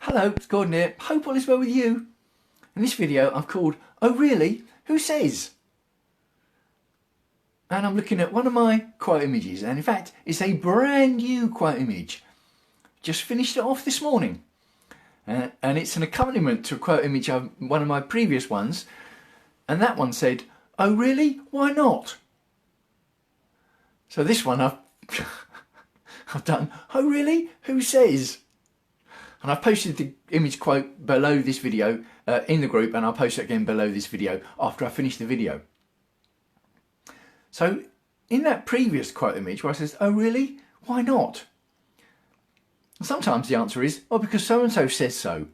Hello, it's Gordon here. Hope all is well with you. In this video I've called Oh Really? Who Says? And I'm looking at one of my quote images, and in fact it's a brand new quote image. Just finished it off this morning. And it's an accompaniment to a quote image of one of my previous ones, and that one said, "Oh really? Why not?" So this one I've done, "Oh really? Who says?" And I've posted the image quote below this video in the group, and I'll post it again below this video after I finish the video. So in that previous quote image where I says, "Oh really? Why not?" Sometimes the answer is, "Well, because so-and-so says so."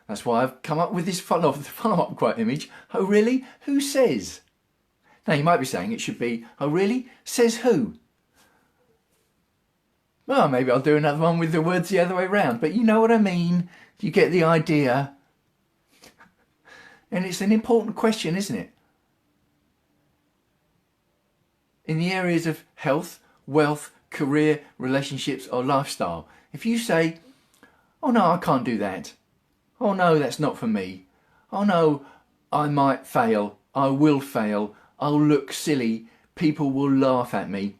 That's why I've come up with this follow-up quote image. "Oh really? Who says?" Now you might be saying it should be, "Oh really? Says who?" Well, maybe I'll do another one with the words the other way around, but you know what I mean. You get the idea. And it's an important question, isn't it? In the areas of health, wealth, career, relationships or lifestyle, if you say, "Oh no, I can't do that. Oh no, that's not for me. Oh no, I might fail. I will fail. I'll look silly. People will laugh at me.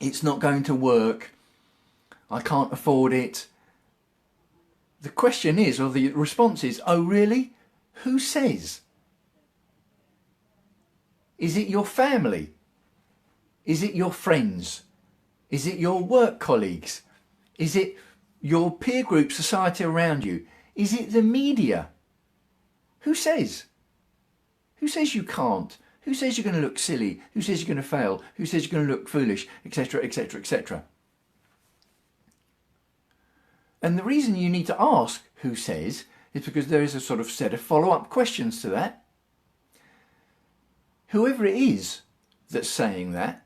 It's not going to work. I can't afford it." The question is, or the response is, "Oh really? Who says?" Is it your family? Is it your friends? Is it your work colleagues? Is it your peer group society around you? Is it the media? Who says? Who says you can't? Who says you're going to look silly? Who says you're going to fail? Who says you're going to look foolish? Etc, etc, etc. And the reason you need to ask who says is because there is a sort of set of follow-up questions to that. Whoever it is that's saying that,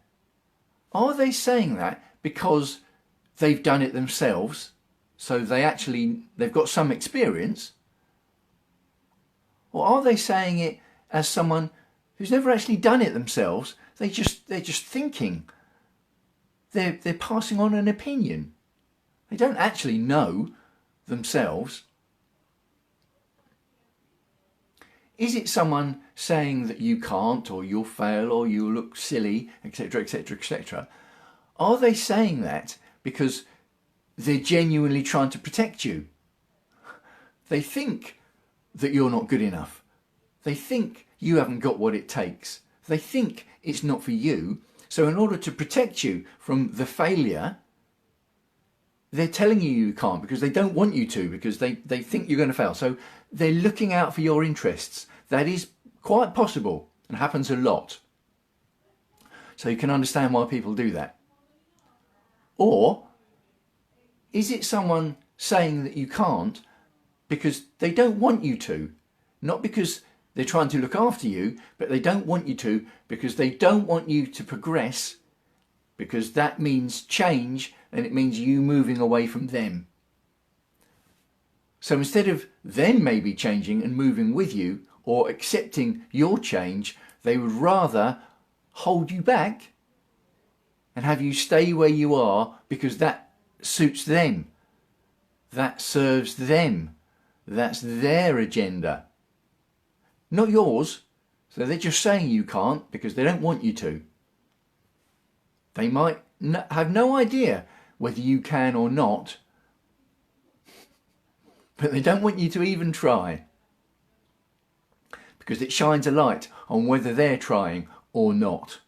are they saying that because they've done it themselves, so they've got some experience? Or are they saying it as someone who's never actually done it themselves? They're just thinking. They're passing on an opinion. They don't actually know themselves. Is it someone saying that you can't, or you'll fail, or you'll look silly, etc, etc, etc? Are they saying that because they're genuinely trying to protect you? They think that you're not good enough. They think you haven't got what it takes. They think it's not for you. So in order to protect you from the failure, they're telling you can't because they don't want you to, because they think you're going to fail. So they're looking out for your interests. That is quite possible and happens a lot. So you can understand why people do that. Or is it someone saying that you can't because they don't want you to? Not because they're trying to look after you, but they don't want you to because they don't want you to progress, because that means change and it means you moving away from them. So instead of them maybe changing and moving with you or accepting your change, they would rather hold you back and have you stay where you are because that suits them. That serves them. That's their agenda, not yours. So they're just saying you can't because they don't want you to. They might have no idea whether you can or not, but they don't want you to even try, because it shines a light on whether they're trying or not.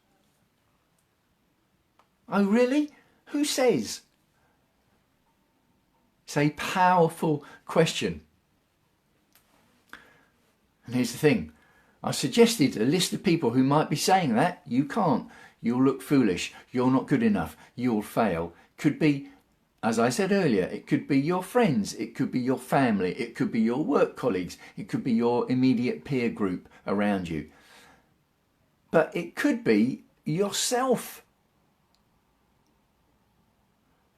Oh really? Who says? It's a powerful question. And here's the thing. I suggested a list of people who might be saying that. You can't. You'll look foolish. You're not good enough. You'll fail. Could be, as I said earlier, it could be your friends. It could be your family. It could be your work colleagues. It could be your immediate peer group around you. But it could be yourself.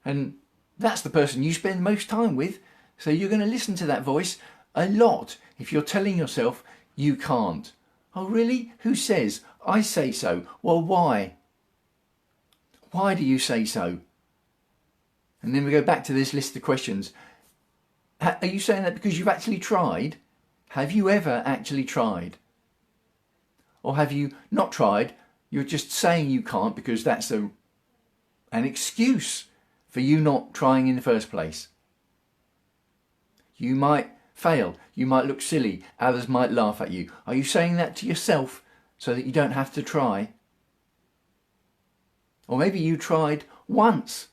And that's the person you spend most time with. So you're going to listen to that voice a lot if you're telling yourself you can't. Oh really? Who says? I say so. Well, why? Why do you say so? And then we go back to this list of questions. Are you saying that because you've actually tried? Have you ever actually tried? Or have you not tried? You're just saying you can't because that's an excuse for you not trying in the first place. You might fail. You might look silly. Others might laugh at you. Are you saying that to yourself so that you don't have to try? Or maybe you tried once.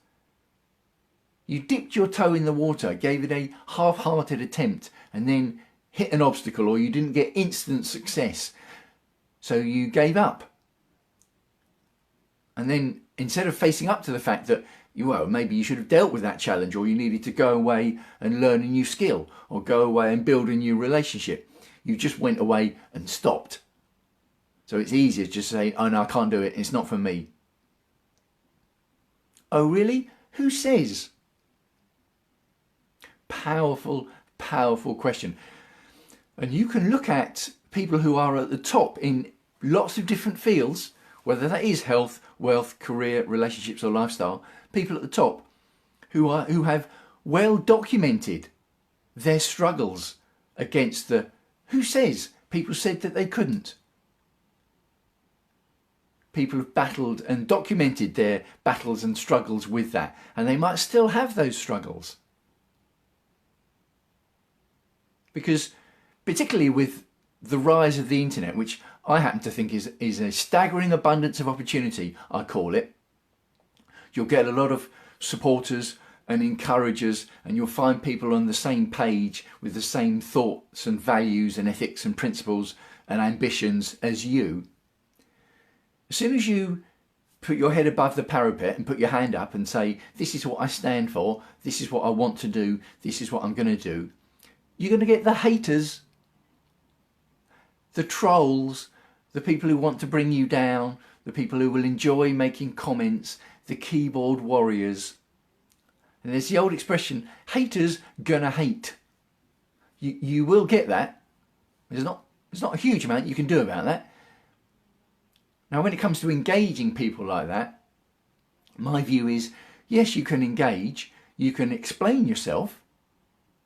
You dipped your toe in the water, gave it a half-hearted attempt, and then hit an obstacle, or you didn't get instant success. So you gave up. And then instead of facing up to the fact that, well, maybe you should have dealt with that challenge, or you needed to go away and learn a new skill, or go away and build a new relationship, you just went away and stopped. So it's easier to just say, oh no, I can't do it, it's not for me. Oh really? Who says? Powerful, powerful question. And you can look at people who are at the top in lots of different fields, whether that is health, wealth, career, relationships or lifestyle, people at the top who have well documented their struggles against the who says. People said that they couldn't. People have battled and documented their battles and struggles with that, and they might still have those struggles. Because particularly with the rise of the internet, which I happen to think is a staggering abundance of opportunity, I call it, you'll get a lot of supporters and encouragers, and you'll find people on the same page with the same thoughts and values and ethics and principles and ambitions as you. As soon as you put your head above the parapet and put your hand up and say, this is what I stand for, this is what I want to do, this is what I'm going to do, you're going to get the haters, the trolls, the people who want to bring you down, the people who will enjoy making comments, the keyboard warriors. And there's the old expression, haters gonna hate. You will get that. There's not a huge amount you can do about that. Now when it comes to engaging people like that, my view is, yes, you can engage, you can explain yourself,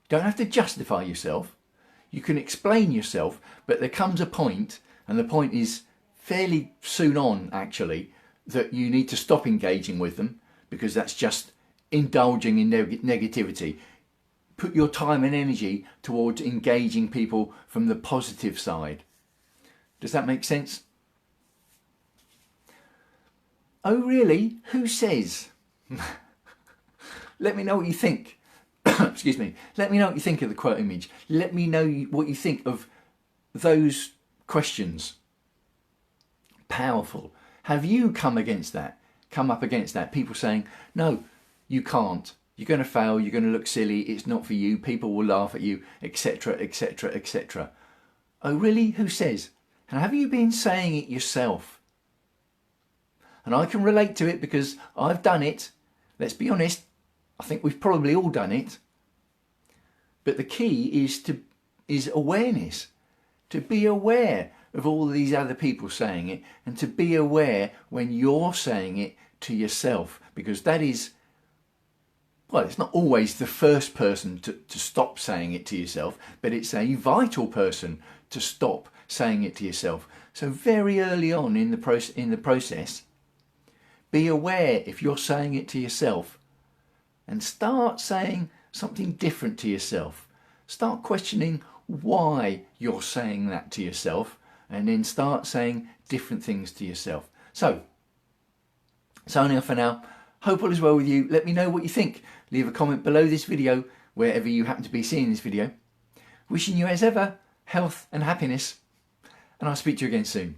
you don't have to justify yourself, you can explain yourself, but there comes a point, and the point is fairly soon on actually, that you need to stop engaging with them, because that's just indulging in negativity. Put your time and energy towards engaging people from the positive side. Does that make sense? Oh really? Who says? Let me know what you think. Excuse me. Let me know what you think of the quote image. Let me know what you think of those questions. Powerful. Have you come up against that? People saying, no, you can't. You're going to fail. You're going to look silly. It's not for you. People will laugh at you, etc., etc., etc. Oh, really? Who says? And have you been saying it yourself? And I can relate to it because I've done it. Let's be honest. I think we've probably all done it. But the key is awareness. To be aware of all these other people saying it, and to be aware when you're saying it to yourself, because that is, well, it's not always the first person to stop saying it to yourself, but it's a vital person to stop saying it to yourself. So very early on in the process, be aware if you're saying it to yourself, and start saying something different to yourself. Start questioning why you're saying that to yourself, and then start saying different things to yourself. So, signing off for now. Hope all is well with you. Let me know what you think. Leave a comment below this video, wherever you happen to be seeing this video. Wishing you as ever, health and happiness. And I'll speak to you again soon.